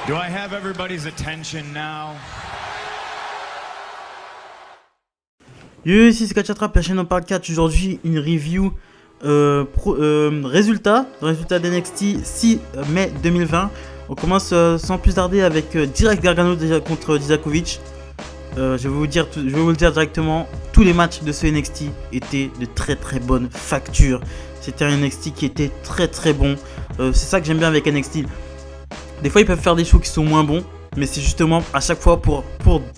Do I have everybody's attention now? Yo, ici c'est Kachatra, la chaîne en parle 4. Aujourd'hui, une review résultat d'NXT 6 mai 2020. On commence sans plus tarder avec direct Gargano contre Dijakovic. Je vais vous le dire directement, tous les matchs de ce NXT étaient de très très bonne facture. C'était un NXT qui était très très bon. C'est ça que j'aime bien avec NXT. Des fois ils peuvent faire des shows qui sont moins bons, mais c'est justement à chaque fois pour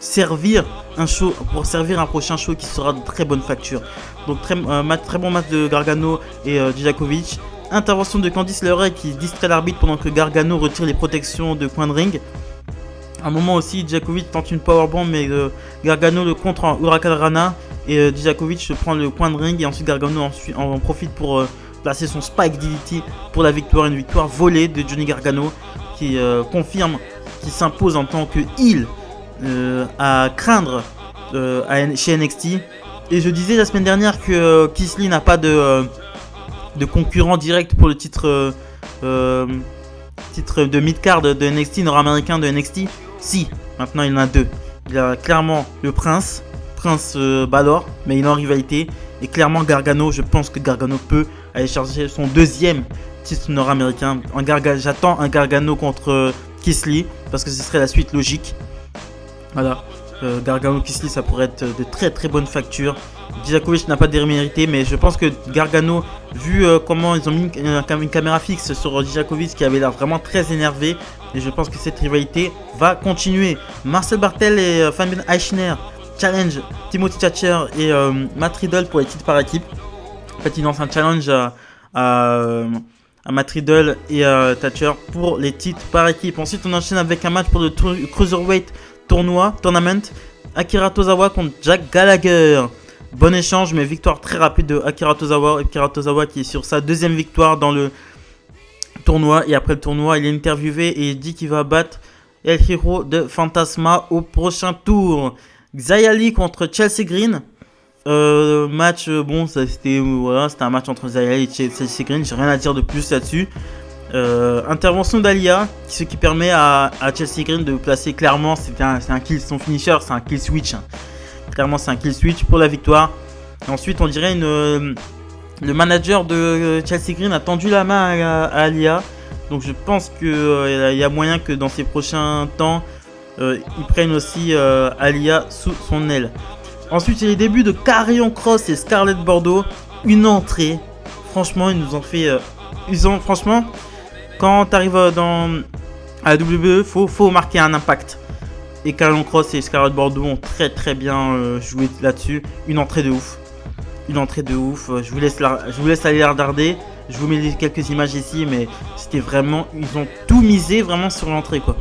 servir un show, pour servir un prochain show qui sera de très bonne facture. Donc très bon match de Gargano et Dijakovic. Intervention de Candice LeRae qui distrait l'arbitre pendant que Gargano retire les protections de coin de ring. À un moment aussi, Dijakovic tente une powerbomb, mais Gargano le contre en Huracan Rana et Dijakovic prend le coin de ring et ensuite Gargano en profite pour placer son Spike DDT pour la victoire, une victoire volée de Johnny Gargano qui confirme qu'il s'impose en tant que heel à craindre chez NXT. Et je disais la semaine dernière que Keith Lee n'a pas de concurrent direct pour le titre de mid-card de NXT, nord-américain de NXT. Si, maintenant il en a deux. Il y a clairement le Prince Balor, mais il est en rivalité. Et clairement Gargano, je pense que Gargano peut aller chercher son deuxième titre nord-américain. J'attends un Gargano contre Keith Lee, parce que ce serait la suite logique. Voilà, Gargano Keith Lee, ça pourrait être de très très bonne facture. Dijakovic n'a pas démérité, mais je pense que Gargano, vu comment ils ont mis une caméra fixe sur Dijakovic qui avait l'air vraiment très énervé, et je pense que cette rivalité va continuer. Marcel Barthel et Fabian Aichner challenge Timothy Thatcher et Matt Riddle pour les titres par équipe. En fait, ils lancent un challenge à Matt Riddle et Thatcher pour les titres par équipe. Ensuite, on enchaîne avec un match pour le Cruiserweight Tournament. Akira Tozawa contre Jack Gallagher. Bon échange, mais victoire très rapide de Akira Tozawa. Akira Tozawa qui est sur sa deuxième victoire dans le tournoi. Et après le tournoi, il est interviewé et il dit qu'il va battre El Hero de Fantasma au prochain tour. Xia Li contre Chelsea Green. Match, bon, c'était un match entre Xia Li et Chelsea Green. J'ai rien à dire de plus là-dessus. Intervention d'Alia, ce qui permet à Chelsea Green de placer clairement. C'est un kill, son finisher, c'est un kill switch. Clairement, c'est un kill switch pour la victoire. Ensuite, on dirait le manager de Chelsea Green a tendu la main à Alia. Donc, je pense qu'il y a moyen que dans ces prochains temps, ils prennent aussi Alia sous son aile. Ensuite, il y a les débuts de Karrion Kross et Scarlett Bordeaux. Une entrée. Franchement, ils nous ont fait. Franchement, quand tu arrives à la WWE, faut marquer un impact. Et Karrion Kross et Scarlett Bordeaux ont très très bien joué là-dessus. Une entrée de ouf. Je vous laisse aller la regarder. Je vous mets quelques images ici, mais c'était vraiment. Ils ont tout misé vraiment sur l'entrée, quoi.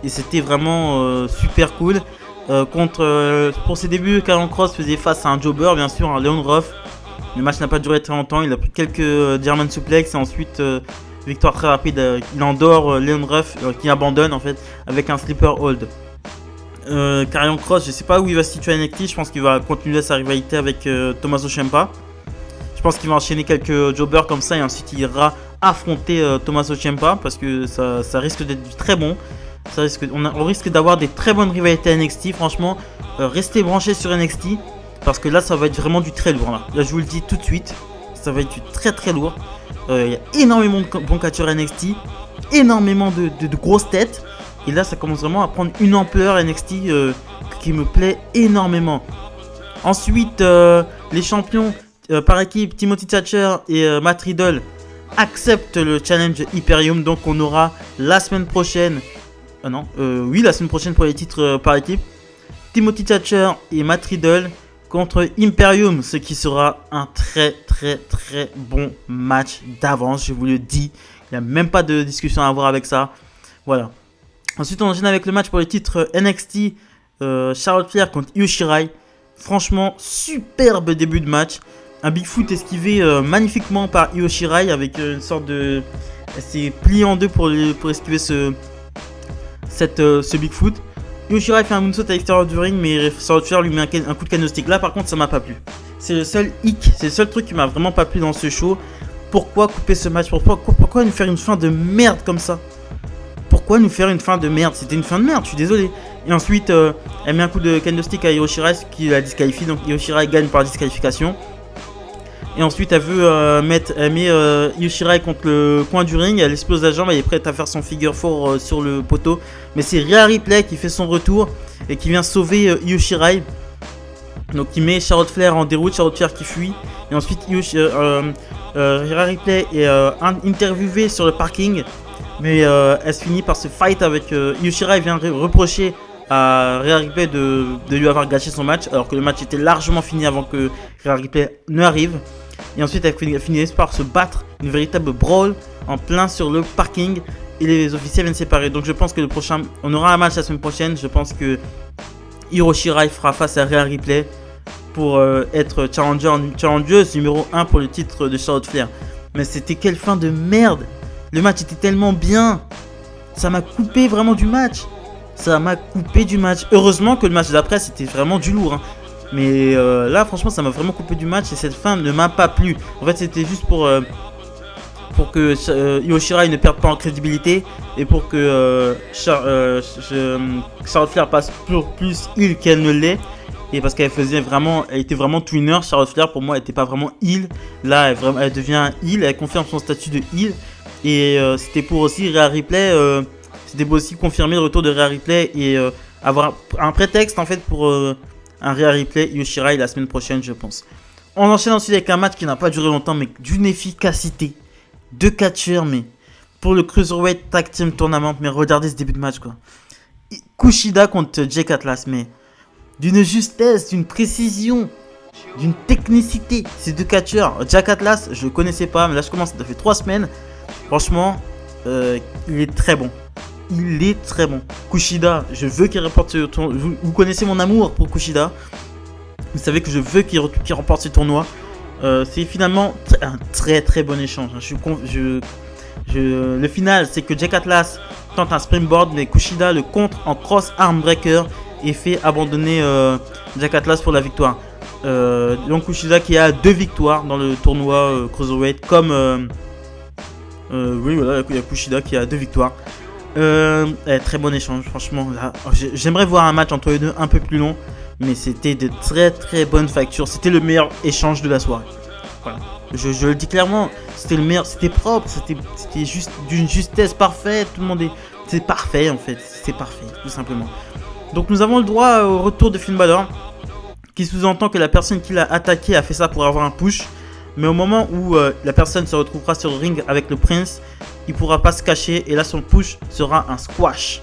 Et c'était vraiment super cool. Pour ses débuts, Karrion Kross faisait face à un jobber, bien sûr, un Leon Ruff. Le match n'a pas duré très longtemps. Il a pris quelques German suplex et ensuite victoire très rapide. Il endort Leon Ruff qui abandonne en fait avec un sleeper hold. Karrion Kross, je sais pas où il va se situer à NXT. Je pense qu'il va continuer sa rivalité avec Tommaso Ciampa. Je pense qu'il va enchaîner quelques jobbers comme ça et ensuite il ira affronter Tommaso Ciampa parce que ça risque d'être très bon. On risque d'avoir des très bonnes rivalités à NXT. Franchement, restez branchés sur NXT parce que là ça va être vraiment du très lourd. Là je vous le dis tout de suite, ça va être du très très lourd. Il y a énormément de bons catcheurs à NXT, énormément de grosses têtes. Et là ça commence vraiment à prendre une ampleur NXT qui me plaît énormément. Ensuite les champions par équipe Timothy Thatcher et Matt Riddle acceptent le challenge Hyperium. Donc on aura la semaine prochaine la semaine prochaine pour les titres par équipe, Timothy Thatcher et Matt Riddle contre Imperium, ce qui sera un très très très bon match d'avance, je vous le dis. Il n'y a même pas de discussion à avoir avec ça. Voilà. Ensuite, on enchaîne avec le match pour les titres NXT, Charlotte Flair contre Io Shirai. Franchement, superbe début de match. Un Bigfoot esquivé magnifiquement par Io Shirai avec une sorte de... Elle s'est pliée en deux pour esquiver ce Bigfoot. Io Shirai fait un moonsault à l'extérieur du ring, mais Charlotte Flair lui met un coup de canostick. Là, par contre, ça m'a pas plu. C'est le seul hic, c'est le seul truc qui m'a vraiment pas plu dans ce show. Pourquoi couper ce match ? Pourquoi nous faire une fin de merde comme ça ? pourquoi nous faire une fin de merde? C'était une fin de merde, je suis désolé. Et ensuite, elle met un coup de candlestick à Io Shirai qui la disqualifie. Donc Io Shirai gagne par disqualification. Et ensuite, elle met Io Shirai contre le coin du ring. Elle explose la jambe, elle est prête à faire son figure 4 sur le poteau. Mais c'est Rhea Ripley qui fait son retour et qui vient sauver Io Shirai. Donc il met Charlotte Flair en déroute, Charlotte Flair qui fuit. Et ensuite Rhea Ripley est interviewée sur le parking. Mais elle se finit par se fight avec Io Shirai. Vient reprocher à Rhea Ripley de lui avoir gâché son match. Alors que le match était largement fini avant que Rhea Ripley ne arrive. Et ensuite elle finit par se battre. Une véritable brawl en plein sur le parking. Et les officiels viennent séparer. Donc je pense que on aura un match la semaine prochaine. Je pense que Io Shirai fera face à Rhea Ripley pour être challengeuse numéro 1 pour le titre de Charlotte Flair. Mais c'était quelle fin de merde. Le match était tellement bien. Ça m'a coupé vraiment du match. Heureusement que le match d'après c'était vraiment du lourd. Mais là franchement ça m'a vraiment coupé du match. Et cette fin ne m'a pas plu. En fait c'était juste pour que Io Shirai ne perde pas en crédibilité. Et pour que Charlotte Flair passe plus heel qu'elle ne l'est. Et parce qu'elle était vraiment twinner. Charlotte Flair pour moi elle n'était pas vraiment heel. Là elle devient heel. Elle confirme son statut de heel. Et c'était pour aussi Rhea Ripley. C'était pour aussi confirmer le retour de Rhea Ripley. Et avoir un prétexte en fait pour un Rhea Ripley Io Shirai la semaine prochaine je pense. On enchaîne ensuite avec un match qui n'a pas duré longtemps mais d'une efficacité. Deux catcheurs mais pour le Cruiserweight Tag Team Tournament. Mais regardez ce début de match quoi. Kushida contre Jake Atlas mais d'une justesse, d'une précision, d'une technicité. Ces deux catcheurs, Jake Atlas, je le connaissais pas, mais là je commence, ça fait 3 semaines. Franchement, il est très bon. Kushida, je veux qu'il remporte ce tournoi. Vous connaissez mon amour pour Kushida. Vous savez que je veux qu'il remporte ce tournoi. C'est finalement un très très bon échange. Le final, c'est que Jake Atlas tente un springboard, mais Kushida le contre en cross arm breaker et fait abandonner Jake Atlas pour la victoire. Donc Kushida qui a 2 victoires dans le tournoi Cruiserweight. Comme oui voilà, il y a Kushida qui a 2 victoires. Très bon échange franchement. Là, j'aimerais voir un match entre les deux un peu plus long. Mais c'était de très très bonnes factures. C'était le meilleur échange de la soirée. Voilà. Je le dis clairement. C'était le meilleur. C'était propre. C'était juste d'une justesse parfaite. Tout le monde est... C'est parfait en fait. C'est parfait tout simplement. Donc nous avons le droit au retour de Finn Balor, qui sous-entend que la personne qui l'a attaqué a fait ça pour avoir un push. Mais au moment où la personne se retrouvera sur le ring avec le Prince, il pourra pas se cacher et là son push sera un squash.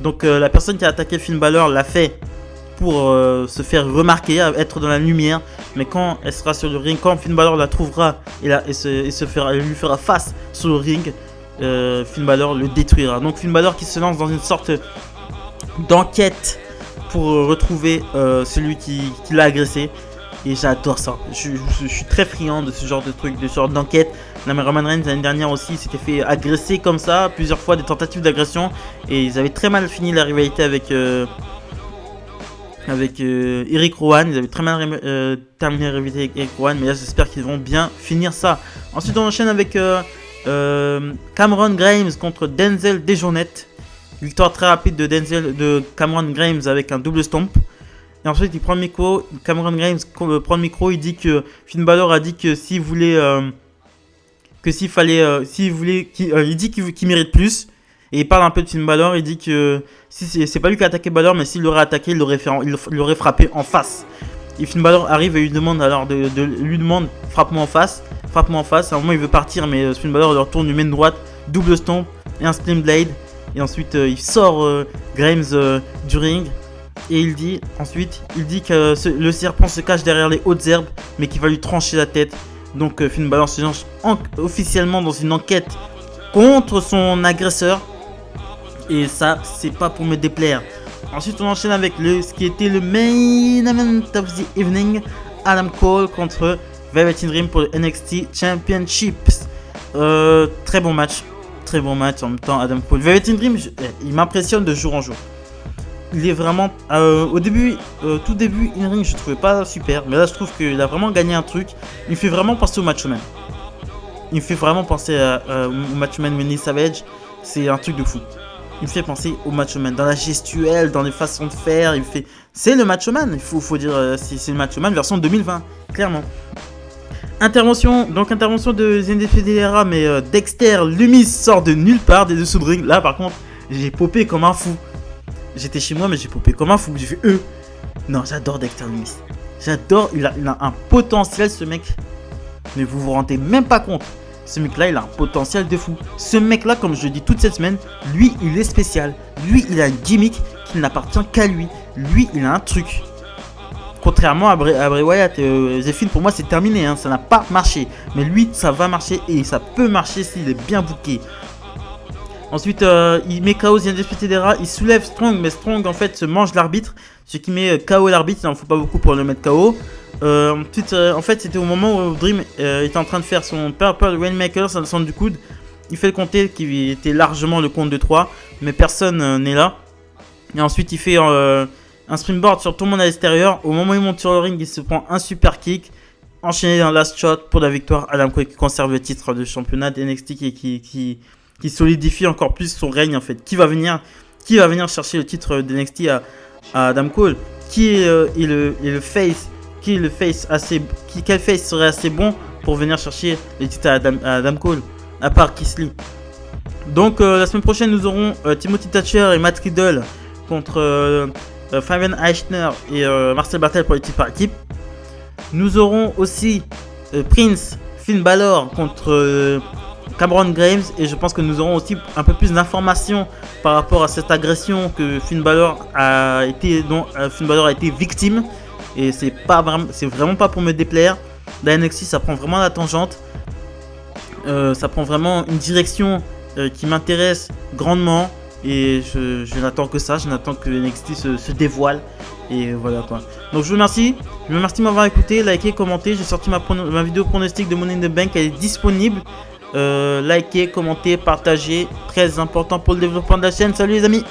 Donc la personne qui a attaqué Finn Balor l'a fait pour se faire remarquer, être dans la lumière. Mais quand elle sera sur le ring, quand Finn Balor la trouvera et lui fera face sur le ring, Finn Balor le détruira. Donc Finn Balor qui se lance dans une sorte d'enquête pour retrouver celui qui l'a agressé. Et j'adore ça. Je suis très friand de ce genre de truc, de ce genre d'enquête. Roman Reigns l'année dernière aussi s'était fait agresser comme ça, plusieurs fois des tentatives d'agression. Et ils avaient très mal fini la rivalité avec Eric Rowan. Ils avaient très mal terminé la rivalité avec Eric Rowan. Mais là j'espère qu'ils vont bien finir ça. Ensuite on enchaîne avec Cameron Grimes contre Denzel Dejournette. Victoire très rapide de Cameron Grimes avec un double stomp. Et ensuite il prend le micro, Cameron Grimes prend le micro, il dit que Finn Balor a dit que s'il voulait, il dit qu'il mérite plus. Et il parle un peu de Finn Balor, il dit que si c'est pas lui qui a attaqué Balor, mais s'il l'aurait attaqué, il l'aurait frappé en face. Et Finn Balor arrive et lui demande alors frappe-moi en face. À un moment il veut partir, mais Finn Balor leur tourne une main droite, double stomp et un split blade. Et ensuite il sort Grimes du ring. Et il dit que le serpent se cache derrière les hautes herbes, mais qu'il va lui trancher la tête. Donc Finn Balor se lance officiellement dans une enquête contre son agresseur. Et ça, c'est pas pour me déplaire. Ensuite, on enchaîne avec ce qui était le main event of the evening. Adam Cole contre Velveteen Dream pour le NXT Championship. Très bon match en même temps. Adam Cole, Velveteen Dream, il m'impressionne de jour en jour. Il est vraiment tout début in ring je trouvais pas super, mais là je trouve qu'il a vraiment gagné un truc. Il me fait vraiment penser au Macho Man. Il me fait vraiment penser au Macho Man Randy Savage. C'est un truc de fou. il me fait penser au Macho Man. Dans la gestuelle, dans les façons de faire, c'est le Macho Man. Il faut dire, c'est le Macho Man version 2020, clairement. Intervention de Zenith Federa, mais Dexter Lumis sort de nulle part des dessous de ring. Là, par contre, j'ai popé comme un fou. J'étais chez moi, mais j'ai popé comme un fou. J'ai fait Non, j'adore Dexter Lumis. J'adore, il a un potentiel, ce mec. Mais vous vous rendez même pas compte. Ce mec-là, il a un potentiel de fou. Ce mec-là, comme je le dis toute cette semaine, lui, il est spécial. Lui, il a un gimmick qui n'appartient qu'à lui. Lui, il a un truc. Contrairement à Bray Wyatt, Zephyr, pour moi, c'est terminé. Hein, ça n'a pas marché. Mais lui, ça va marcher et ça peut marcher s'il est bien booké. Ensuite, il met KO Zenith Federa. Il soulève Strong, mais Strong, en fait, se mange l'arbitre. Ce qui met KO l'arbitre. Il n'en faut pas beaucoup pour le mettre KO. Ensuite, en fait, c'était au moment où Dream était en train de faire son Purple Rainmaker sur le centre du coude. Il fait le compter qui était largement le compte de 3, mais personne n'est là. Et ensuite, il fait un springboard sur tout le monde à l'extérieur. Au moment où il monte sur le ring, il se prend un super kick. Enchaîné dans last shot pour la victoire. Adam Cole qui conserve le titre de championnat de NXT et qui solidifie encore plus son règne en fait. Qui va venir chercher le titre de NXT à Adam Cole? Quel face serait assez bon pour venir chercher les titres à Adam Cole, à part Keith Lee. Donc la semaine prochaine nous aurons Timothy Thatcher et Matt Riddle contre Fabian Aichner et Marcel Barthel pour les titres par équipe. Nous aurons aussi Prince Finn Balor contre Cameron Grimes, et je pense que nous aurons aussi un peu plus d'informations par rapport à cette agression que Finn Balor a été victime. Et c'est vraiment pas pour me déplaire. La NXT, ça prend vraiment la tangente. Ça prend vraiment une direction qui m'intéresse grandement. Et je n'attends que ça. Je n'attends que NXT se dévoile. Et voilà quoi. Donc je vous remercie. Je vous remercie de m'avoir écouté, liké, commenté. J'ai sorti ma vidéo pronostic de Money in the Bank. Elle est disponible. Likez, commentez, partagez. Très important pour le développement de la chaîne. Salut les amis.